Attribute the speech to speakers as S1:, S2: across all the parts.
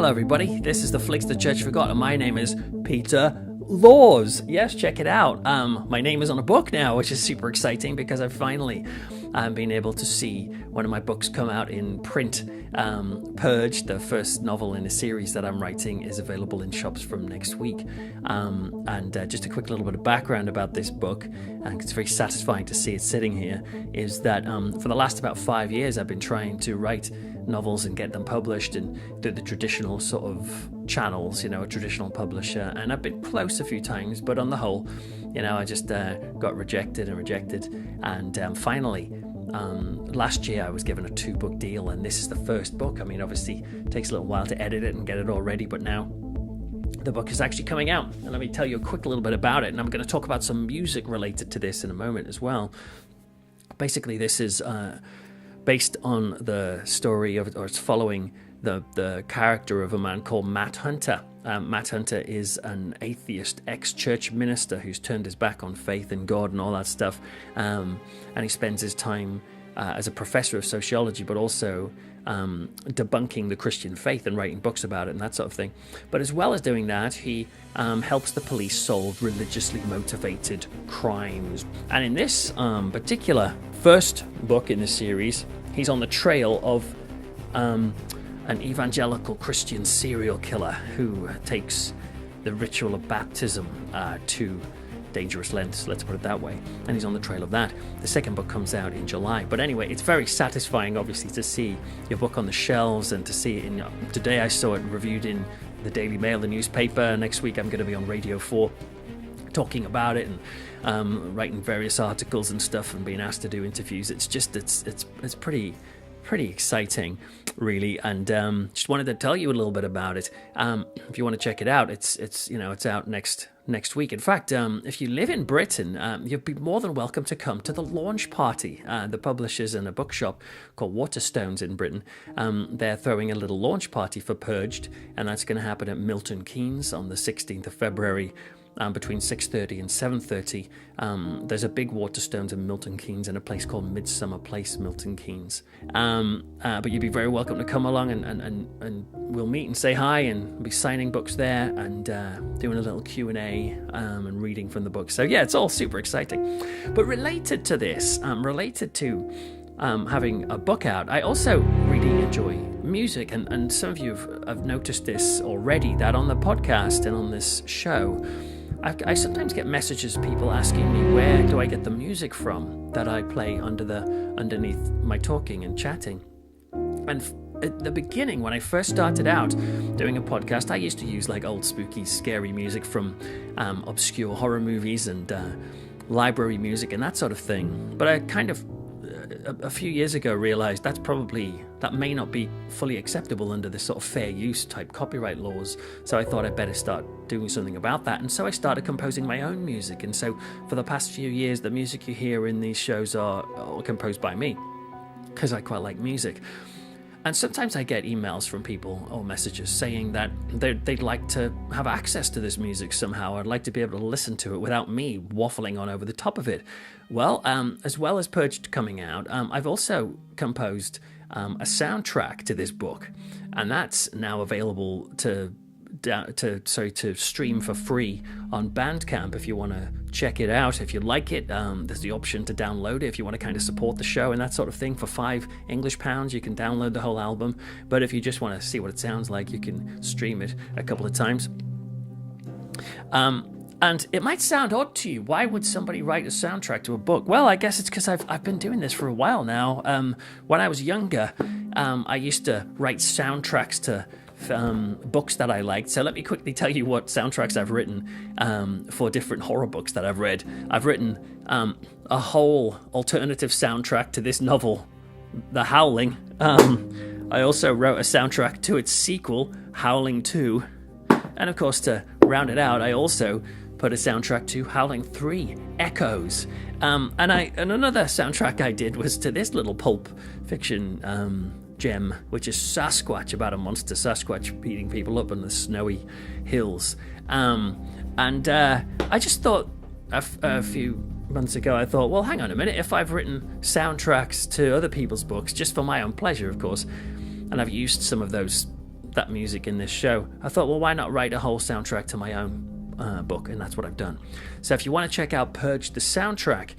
S1: Hello everybody, this is the Flicks the Church Forgot, and my name is Peter Laws. Yes, check it out. My name is on a book now, which is super exciting because I've finally been able to see one of my books come out in print. Purged, the first novel in a series that I'm writing, is available in shops from next week. And just a quick little bit of background about this book, and it's very satisfying to see it sitting here, is that for the last about 5 years I've been trying to write novels and get them published and do the traditional sort of channels, a traditional publisher, and I've been close a few times, but on the whole, I just got rejected, and finally last year I was given a 2-book deal, and this is the first book. I mean, obviously it takes a little while to edit it and get it all ready, but now the book is actually coming out, and let me tell you a quick little bit about it, and I'm going to talk about some music related to this in a moment as well. Basically, this is based on the story of, or it's following the character of a man called Matt Hunter. Matt Hunter is an atheist ex-church minister who's turned his back on faith and God and all that stuff, and he spends his time as a professor of sociology, but also debunking the Christian faith and writing books about it and that sort of thing. But as well as doing that, he helps the police solve religiously motivated crimes. And in this particular first book in the series, he's on the trail of an evangelical Christian serial killer who takes the ritual of baptism to dangerous lengths, let's put it that way, and he's on the trail of that. The second book comes out in July, but anyway, it's very satisfying obviously to see your book on the shelves and to see it in, today I saw it reviewed in the Daily Mail, the newspaper. Next week I'm going to be on Radio 4 talking about it and writing various articles and stuff and being asked to do interviews. It's just it's pretty exciting, really, and just wanted to tell you a little bit about it. If you want to check it out, it's out next week. In fact, if you live in Britain, you'd be more than welcome to come to the launch party. The publishers in a bookshop called Waterstones in Britain, they're throwing a little launch party for Purged, and that's going to happen at Milton Keynes on the 16th of February. Between 6:30 and 7:30, there's a big Waterstones in Milton Keynes in a place called Midsummer Place, Milton Keynes. But you'd be very welcome to come along, and we'll meet and say hi, and be signing books there and doing a little Q&A and reading from the book. So yeah, it's all super exciting. But related to this, related to having a book out, I also really enjoy music, and some of you have noticed this already, that on the podcast and on this show, I sometimes get messages, people asking me, where do I get the music from that I play underneath my talking and chatting? And at the beginning, when I first started out doing a podcast, I used to use like old spooky, scary music from obscure horror movies and library music and that sort of thing. But I kind of a few years ago realized that may not be fully acceptable under this sort of fair use type copyright laws, so I thought I'd better start doing something about that, and so I started composing my own music. And so for the past few years, the music you hear in these shows are all composed by me, because I quite like music. And sometimes I get emails from people or messages saying that they'd like to have access to this music somehow. I'd like to be able to listen to it without me waffling on over the top of it. Well as Purged coming out, I've also composed a soundtrack to this book, and that's now available to stream for free on Bandcamp if you want to check it out. If you like it, there's the option to download it if you want to kind of support the show and that sort of thing. For £5 English, you can download the whole album, but if you just want to see what it sounds like, you can stream it a couple of times. And it might sound odd to you. Why would somebody write a soundtrack to a book? Well, I guess it's because I've been doing this for a while now. When I was younger, I used to write soundtracks to books that I liked. So let me quickly tell you what soundtracks I've written for different horror books that I've read. I've written a whole alternative soundtrack to this novel, The Howling. I also wrote a soundtrack to its sequel, Howling 2. And of course, to round it out, I also put a soundtrack to Howling 3, Echoes. And another soundtrack I did was to this little pulp fiction gem, which is Sasquatch, about a monster Sasquatch beating people up on the snowy hills. And I just thought a few months ago, I thought, well, hang on a minute, if I've written soundtracks to other people's books, just for my own pleasure, of course, and I've used some of those that music in this show, I thought, well, why not write a whole soundtrack to my own book? And that's what I've done. So if you want to check out Purged, the soundtrack,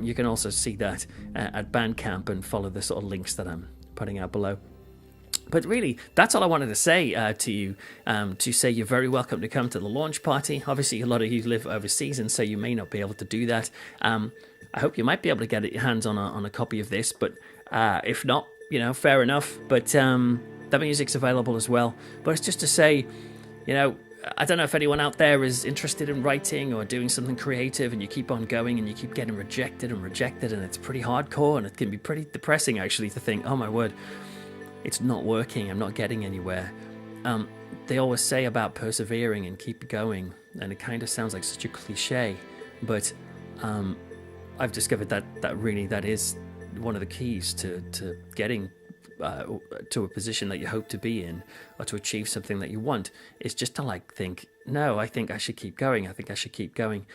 S1: you can also see that at Bandcamp and follow the sort of links that I'm putting out below. But really, that's all I wanted to say to you, to say you're very welcome to come to the launch party. Obviously, a lot of you live overseas, and so you may not be able to do that. I hope you might be able to get your hands on a copy of this, but if not, fair enough. But the music's available as well. But it's just to say, I don't know if anyone out there is interested in writing or doing something creative, and you keep on going and you keep getting rejected, and it's pretty hardcore, and it can be pretty depressing, actually, to think, oh my word, it's not working, I'm not getting anywhere. They always say about persevering and keep going, and it kind of sounds like such a cliche, but I've discovered that really that is one of the keys to getting to a position that you hope to be in, or to achieve something that you want, is just to think, no, I think I should keep going,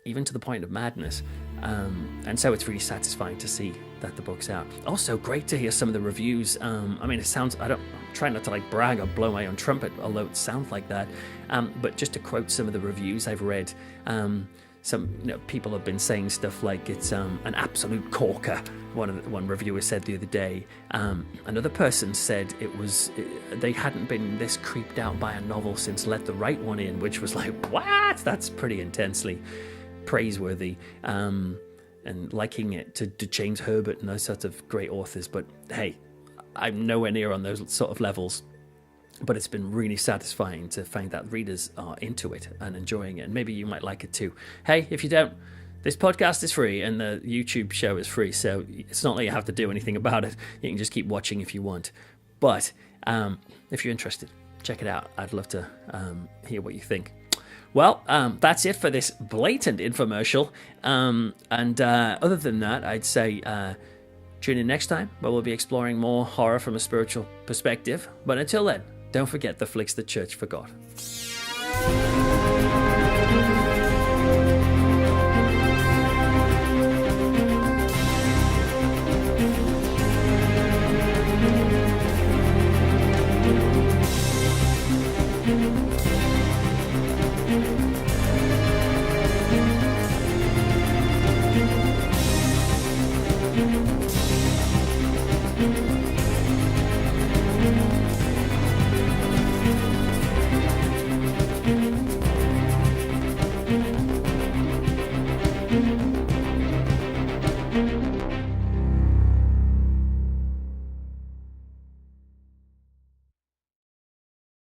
S1: even to the point of madness. And so it's really satisfying to see that the book's out. Also great to hear some of the reviews. It sounds, I'm trying not to brag or blow my own trumpet, although it sounds like that, but just to quote some of the reviews I've read, some people have been saying stuff like it's an absolute corker. One reviewer said the other day. Another person said they hadn't been this creeped out by a novel since Let the Right One In, which was like, what? That's pretty intensely praiseworthy. And liking it to James Herbert and those sorts of great authors. But hey, I'm nowhere near on those sort of levels. But it's been really satisfying to find that readers are into it and enjoying it. And maybe you might like it too. Hey, if you don't, this podcast is free and the YouTube show is free. So it's not like you have to do anything about it. You can just keep watching if you want. But if you're interested, check it out. I'd love to hear what you think. Well, that's it for this blatant infomercial. And other than that, I'd say tune in next time where we'll be exploring more horror from a spiritual perspective. But until then, don't forget the flicks the church forgot.